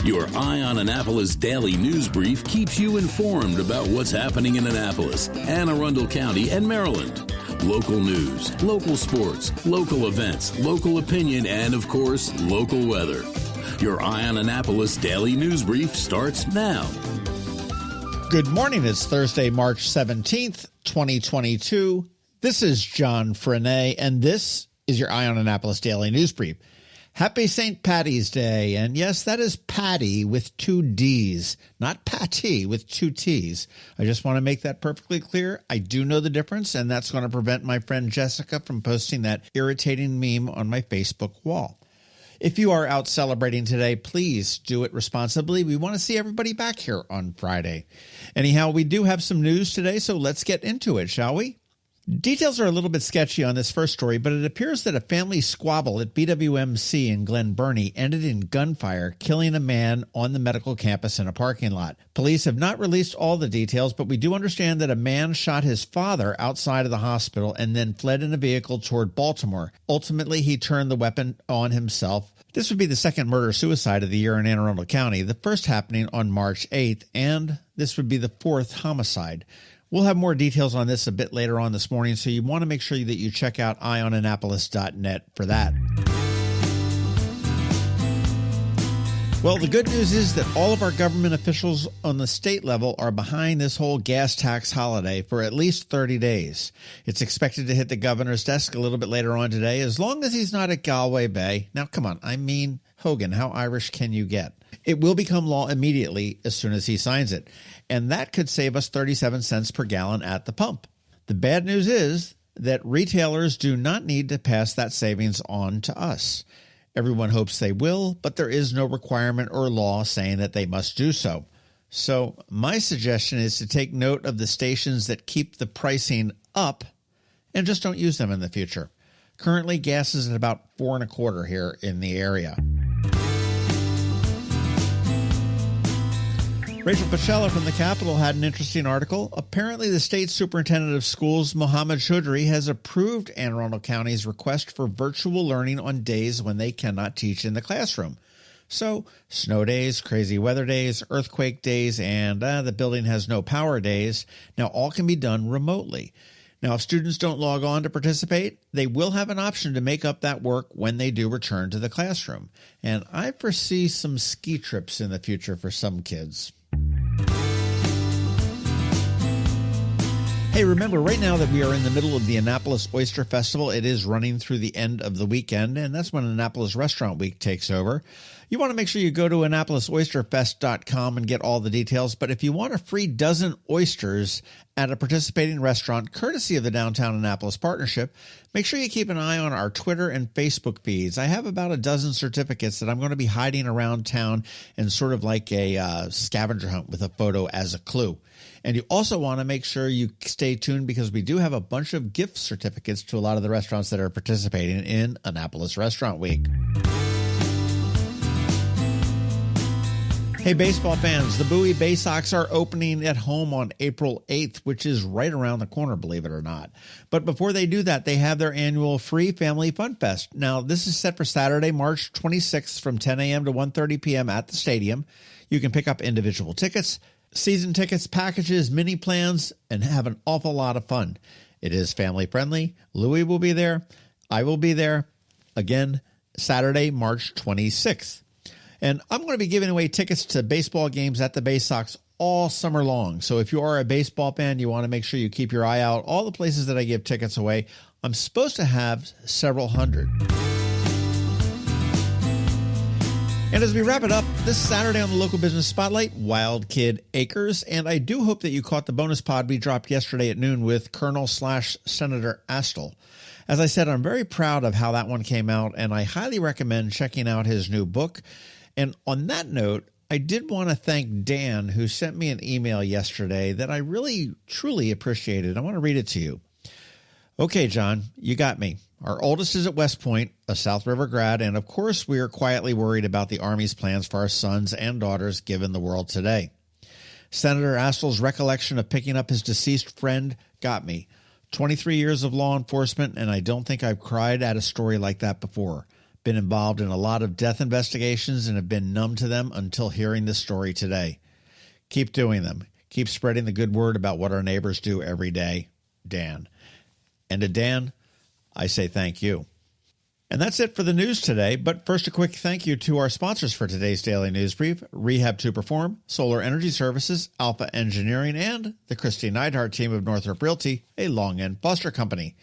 Your Eye on Annapolis daily news brief keeps you informed about what's happening in Annapolis, Anne Arundel County, and Maryland. Local news, local sports, local events, local opinion, and, of course, local weather. Your Eye on Annapolis daily news brief starts now. Good morning. It's Thursday, March 17th, 2022. This is John Frenaye, and this is your Eye on Annapolis daily news brief. Happy St. Patty's Day. And yes, that is Patty with two D's, not Patty with two T's. I just want to make that perfectly clear. I do know the difference, and that's going to prevent my friend Jessica from posting that irritating meme on my Facebook wall. If you are out celebrating today, please do it responsibly. We want to see everybody back here on Friday. Anyhow, we do have some news today, so let's get into it, shall we? Details are a little bit sketchy on this first story, but it appears that a family squabble at BWMC in Glen Burnie ended in gunfire, killing a man on the medical campus in a parking lot. Police have not released all the details, but we do understand that a man shot his father outside of the hospital and then fled in a vehicle toward Baltimore. Ultimately, he turned the weapon on himself. This would be the second murder-suicide of the year in Anne Arundel County, the first happening on March 8th, and this would be the fourth homicide. We'll have more details on this a bit later on this morning, so you want to make sure that you check out eyeonannapolis.net for that. Well, the good news is that all of our government officials on the state level are behind this whole gas tax holiday for at least 30 days. It's expected to hit the governor's desk a little bit later on today, as long as he's not at Galway Bay. Now, come on, I mean, Hogan, how Irish can you get? It will become law immediately as soon as he signs it, and that could save us 37 cents per gallon at the pump. The bad news is that retailers do not need to pass that savings on to us. Everyone hopes they will, but there is no requirement or law saying that they must do so. So my suggestion is to take note of the stations that keep the pricing up and just don't use them in the future. Currently, gas is at about $4.25 here in the area. Rachel Pachella from the Capitol had an interesting article. Apparently, the state superintendent of schools, Mohammed Choudhury, has approved Anne Arundel County's request for virtual learning on days when they cannot teach in the classroom. So, snow days, crazy weather days, earthquake days, and the building has no power days, now all can be done remotely. Now, if students don't log on to participate, they will have an option to make up that work when they do return to the classroom. And I foresee some ski trips in the future for some kids. Hey, remember, right now that we are in the middle of the Annapolis Oyster Festival, it is running through the end of the weekend, and that's when Annapolis Restaurant Week takes over. You want to make sure you go to AnnapolisOysterFest.com and get all the details, but if you want a free dozen oysters at a participating restaurant, courtesy of the Downtown Annapolis Partnership, make sure you keep an eye on our Twitter and Facebook feeds. I have about a dozen certificates that I'm going to be hiding around town in sort of like a scavenger hunt with a photo as a clue. And you also want to make sure you stay tuned because we do have a bunch of gift certificates to a lot of the restaurants that are participating in Annapolis Restaurant Week. Hey, baseball fans, the Bowie Bay Sox are opening at home on April 8th, which is right around the corner, believe it or not. But before they do that, they have their annual Free Family Fun Fest. Now, this is set for Saturday, March 26th from 10 a.m. to 1:30 p.m. at the stadium. You can pick up individual tickets, season tickets, packages, mini plans, and have an awful lot of fun. It is family friendly. Louie will be there. I will be there. Again, Saturday, March 26th. And I'm going to be giving away tickets to baseball games at the Bay Sox all summer long. So if you are a baseball fan, you want to make sure you keep your eye out. All the places that I give tickets away, I'm supposed to have several hundred. And as we wrap it up, this Saturday on the Local Business Spotlight, Wild Kid Acres. And I do hope that you caught the bonus pod we dropped yesterday at noon with Colonel/Senator Astle. As I said, I'm very proud of how that one came out, and I highly recommend checking out his new book. And on that note, I did want to thank Dan, who sent me an email yesterday that I really, truly appreciated. I want to read it to you. Okay, John, you got me. Our oldest is at West Point, a South River grad, and of course we are quietly worried about the Army's plans for our sons and daughters given the world today. Senator Astle's recollection of picking up his deceased friend got me. 23 years of law enforcement, and I don't think I've cried at a story like that before. been involved in a lot of death investigations and have been numb to them until hearing this story today. Keep doing them. Keep spreading the good word about what our neighbors do every day. Dan. And to Dan, I say thank you. And that's it for the news today. But first, a quick thank you to our sponsors for today's Daily News Brief: Rehab to Perform, Solar Energy Services, Alpha Engineering, and the Kristi Neidhardt Team of Northrop Realty, a Long End Foster Company.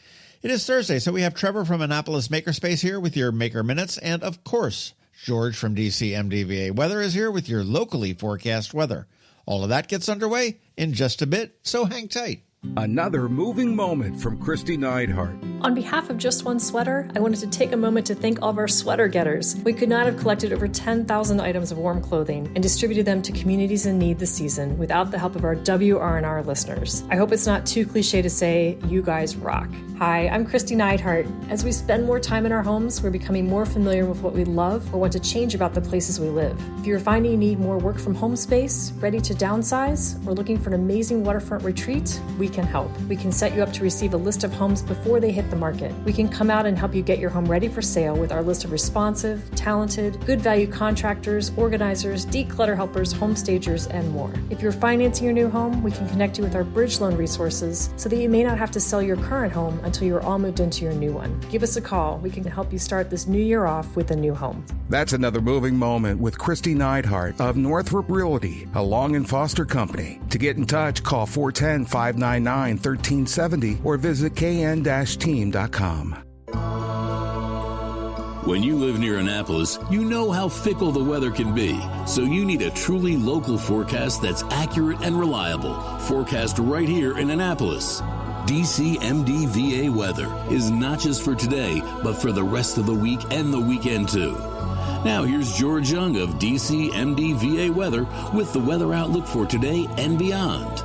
It is Thursday, so we have Trevor from Annapolis Makerspace here with your Maker Minutes. And, of course, George from DCMDVA Weather is here with your locally forecast weather. All of that gets underway in just a bit, so hang tight. Another moving moment from Kristi Neidhardt. On behalf of Just One Sweater, I wanted to take a moment to thank all of our sweater getters. We could not have collected over 10,000 items of warm clothing and distributed them to communities in need this season without the help of our WRNR listeners. I hope it's not too cliche to say, you guys rock. Hi, I'm Kristi Neidhardt. As we spend more time in our homes, we're becoming more familiar with what we love or want to change about the places we live. If you're finding you need more work from home space, ready to downsize, or looking for an amazing waterfront retreat, we can help. We can set you up to receive a list of homes before they hit the market. We can come out and help you get your home ready for sale with our list of responsive, talented, good value contractors, organizers, declutter helpers, home stagers, and more. If you're financing your new home, we can connect you with our bridge loan resources so that you may not have to sell your current home until you're all moved into your new one. Give us a call. We can help you start this new year off with a new home. That's another moving moment with Kristi Neidhardt of Northrop Realty, a Long and Foster Company. To get in touch, call 410-599-1370 or visit kn-team.com. When you live near Annapolis, you know how fickle the weather can be. So you need a truly local forecast that's accurate and reliable. Forecast right here in Annapolis. DCMDVA Weather is not just for today, but for the rest of the week and the weekend too. Now here's George Young of DCMDVA Weather with the weather outlook for today and beyond.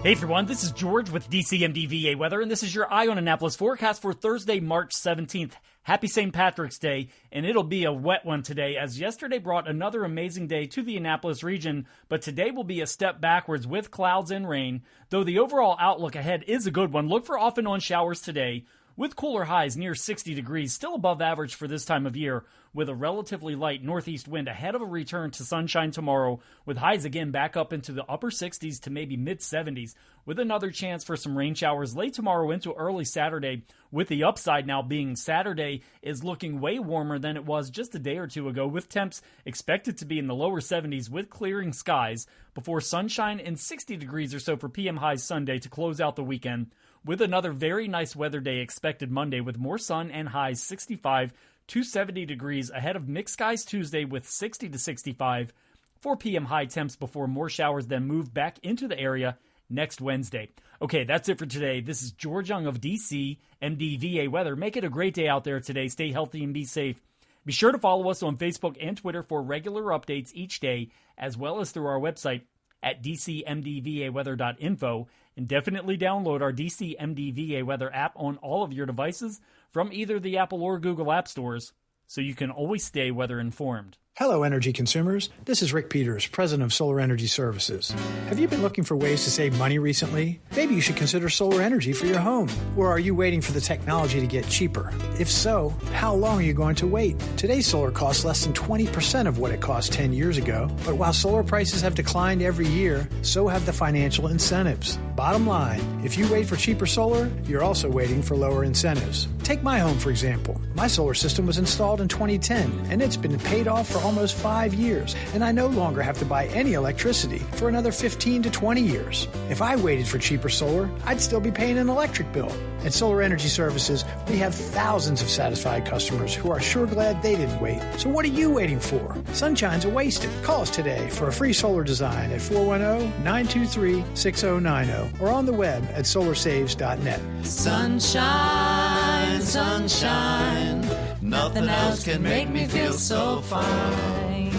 Hey everyone, this is George with DCMDVA Weather, and this is your Eye on Annapolis forecast for Thursday, March 17th. Happy St. Patrick's Day, and it'll be a wet one today, as yesterday brought another amazing day to the Annapolis region, but today will be a step backwards with clouds and rain. Though the overall outlook ahead is a good one, look for off and on showers today, with cooler highs near 60 degrees, still above average for this time of year, with a relatively light northeast wind ahead of a return to sunshine tomorrow, with highs again back up into the upper 60s to maybe mid-70s, with another chance for some rain showers late tomorrow into early Saturday, with the upside now being Saturday is looking way warmer than it was just a day or two ago, with temps expected to be in the lower 70s with clearing skies, before sunshine and 60 degrees or so for PM highs Sunday to close out the weekend, with another very nice weather day expected Monday with more sun and highs 65 to 70 degrees ahead of mixed skies Tuesday with 60 to 65, 4 p.m. high temps before more showers then move back into the area next Wednesday. Okay, that's it for today. This is George Young of DC MDVA Weather. Make it a great day out there today. Stay healthy and be safe. Be sure to follow us on Facebook and Twitter for regular updates each day, as well as through our website at dcmdvaweather.info, and definitely download our DCMDVA Weather app on all of your devices from either the Apple or Google App Stores, so you can always stay weather informed. Hello, energy consumers. This is Rick Peters, president of Solar Energy Services. Have you been looking for ways to save money recently? Maybe you should consider solar energy for your home. Or are you waiting for the technology to get cheaper? If so, how long are you going to wait? Today's solar costs less than 20% of what it cost 10 years ago. But while solar prices have declined every year, so have the financial incentives. Bottom line, if you wait for cheaper solar, you're also waiting for lower incentives. Take my home, for example. My solar system was installed in 2010, and it's been paid off for almost 5 years, and I no longer have to buy any electricity for another 15 to 20 years. If I waited for cheaper solar, I'd still be paying an electric bill. At Solar Energy Services, we have thousands of satisfied customers who are sure glad they didn't wait. So what are you waiting for? Sunshine's a wasted. Call us today for a free solar design at 410-923-6090 or on the web at solarsaves.net. Sunshine, sunshine, nothing else can make me feel so fine.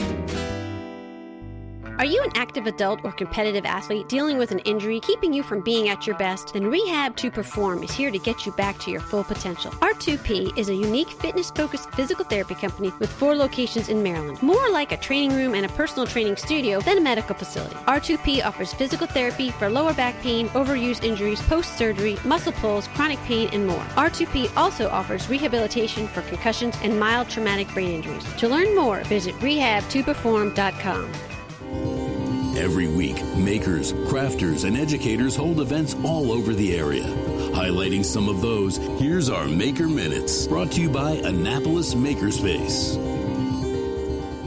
Are you an active adult or competitive athlete dealing with an injury keeping you from being at your best? Then Rehab to Perform is here to get you back to your full potential. R2P is a unique fitness-focused physical therapy company with 4 locations in Maryland. More like a training room and a personal training studio than a medical facility. R2P offers physical therapy for lower back pain, overuse injuries, post-surgery, muscle pulls, chronic pain, and more. R2P also offers rehabilitation for concussions and mild traumatic brain injuries. To learn more, visit rehabtoperform.com. Every week, makers, crafters, and educators hold events all over the area. Highlighting some of those, here's our Maker Minutes, brought to you by Annapolis Makerspace.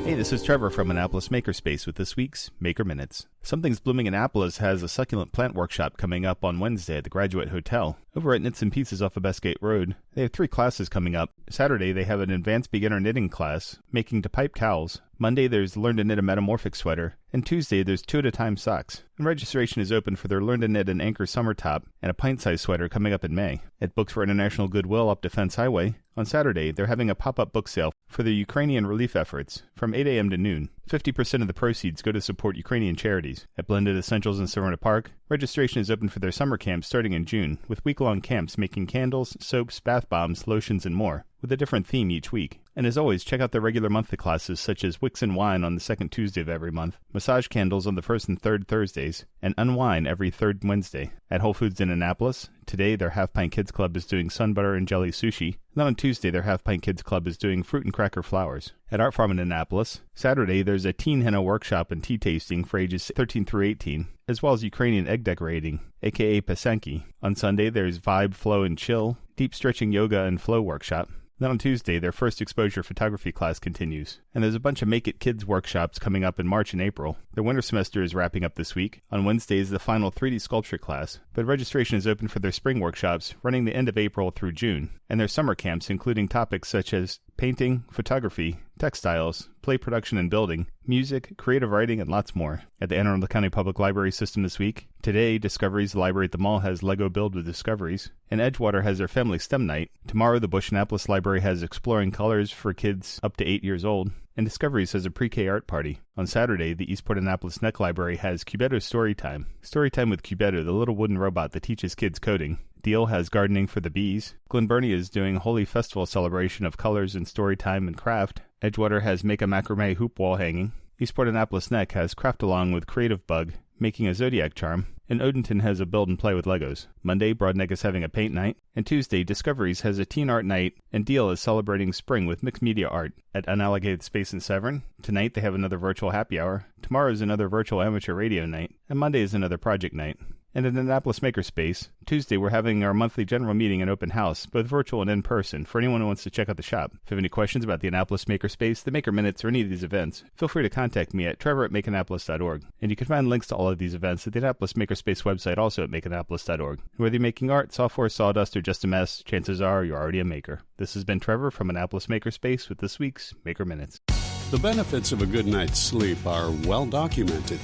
Hey, this is Trevor from Annapolis Makerspace with this week's Maker Minutes. Something's Blooming Annapolis has a succulent plant workshop coming up on Wednesday at the Graduate Hotel. Over at Knits and Pieces off of Bestgate Road, they have 3 classes coming up. Saturday, they have an advanced beginner knitting class, making to pipe cowls. Monday, there's Learn to Knit a Metamorphic Sweater. And Tuesday, there's 2 at a time socks. And registration is open for their Learn to Knit an Anchor Summer Top and a pint-sized sweater coming up in May. At Books for International Goodwill up Defense Highway, on Saturday, they're having a pop-up book sale for the Ukrainian relief efforts from 8 a.m. to noon. 50% of the proceeds go to support Ukrainian charities. At Blended Essentials in Serena Park, registration is open for their summer camp starting in June, with week-long camps making candles, soaps, bath bombs, lotions, and more, with a different theme each week. And as always, check out their regular monthly classes such as Wicks and Wine on the second Tuesday of every month, massage candles on the first and third Thursdays, and Unwine every third Wednesday. At Whole Foods in Annapolis, today their Half Pint Kids Club is doing sun butter and jelly sushi. Then on Tuesday, their Half Pint Kids Club is doing fruit and cracker flowers. At Art Farm in Annapolis, Saturday there's a teen henna workshop and tea tasting for ages 13 through 18, as well as Ukrainian egg decorating, aka Pasenki. On Sunday, there's Vibe, Flow, and Chill, deep stretching yoga and flow workshop. Then on Tuesday, their first exposure photography class continues. And there's a bunch of Make It Kids workshops coming up in March and April. Their winter semester is wrapping up this week. On Wednesday is the final 3D sculpture class, but registration is open for their spring workshops running the end of April through June, and their summer camps including topics such as painting, photography, textiles, play production and building, music, creative writing, and lots more. At the Anne Arundel County Public Library System this week, today, Discoveries, the library at the mall, has Lego Build with Discoveries, and Edgewater has their Family STEM Night. Tomorrow, the Bush Annapolis Library has Exploring Colors for kids up to 8 years old, and Discoveries has a pre-K art party. On Saturday, the Eastport Annapolis Neck Library has Cubetto Storytime. Storytime with Cubetto, the little wooden robot that teaches kids coding. Deal has Gardening for the Bees. Glen Burnie is doing Holy Festival celebration of colors and storytime and craft. Edgewater has Make a Macrame Hoop Wall Hanging. Eastport Annapolis Neck has Craft Along with Creative Bug, making a zodiac charm. And Odenton has a Build and Play with Legos. Monday, Broadneck is having a paint night. And Tuesday, Discoveries has a teen art night. And Deal is celebrating spring with mixed media art at Unallocated Space in Severn. Tonight, they have another virtual happy hour. Tomorrow is another virtual amateur radio night. And Monday is another project night. And at Annapolis Makerspace, Tuesday we're having our monthly general meeting and open house, both virtual and in person, for anyone who wants to check out the shop. If you have any questions about the Annapolis Makerspace, the Maker Minutes, or any of these events, feel free to contact me at trevor@makeannapolis.org. And you can find links to all of these events at the Annapolis Makerspace website, also at makeannapolis.org. Whether you're making art, software, sawdust, or just a mess, chances are you're already a maker. This has been Trevor from Annapolis Makerspace with this week's Maker Minutes. The benefits of a good night's sleep are well documented.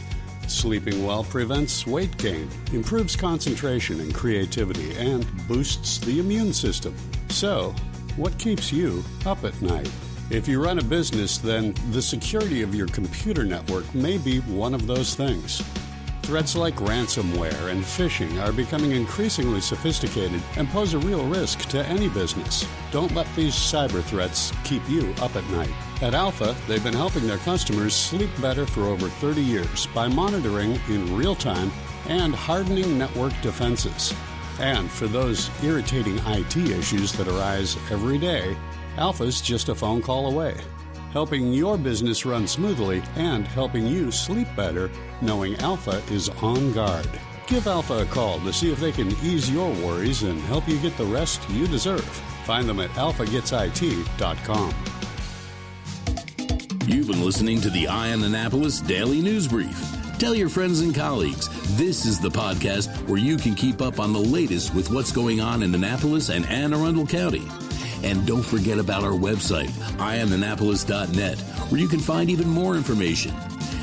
Sleeping well prevents weight gain, improves concentration and creativity, and boosts the immune system. So, what keeps you up at night? If you run a business, then the security of your computer network may be one of those things. Threats like ransomware and phishing are becoming increasingly sophisticated and pose a real risk to any business. Don't let these cyber threats keep you up at night. At Alpha, they've been helping their customers sleep better for over 30 years by monitoring in real time and hardening network defenses. And for those irritating IT issues that arise every day, Alpha's just a phone call away, helping your business run smoothly and helping you sleep better, knowing Alpha is on guard. Give Alpha a call to see if they can ease your worries and help you get the rest you deserve. Find them at alphagetsit.com. You've been listening to the Eye on Annapolis Daily News Brief. Tell your friends and colleagues, this is the podcast where you can keep up on the latest with what's going on in Annapolis and Anne Arundel County. And don't forget about our website, eyeonannapolis.net, where you can find even more information.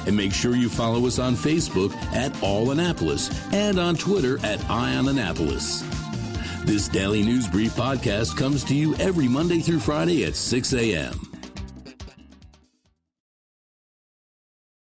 And make sure you follow us on Facebook at All Annapolis and on Twitter at EyeOnAnnapolis. This Daily News Brief podcast comes to you every Monday through Friday at 6 a.m.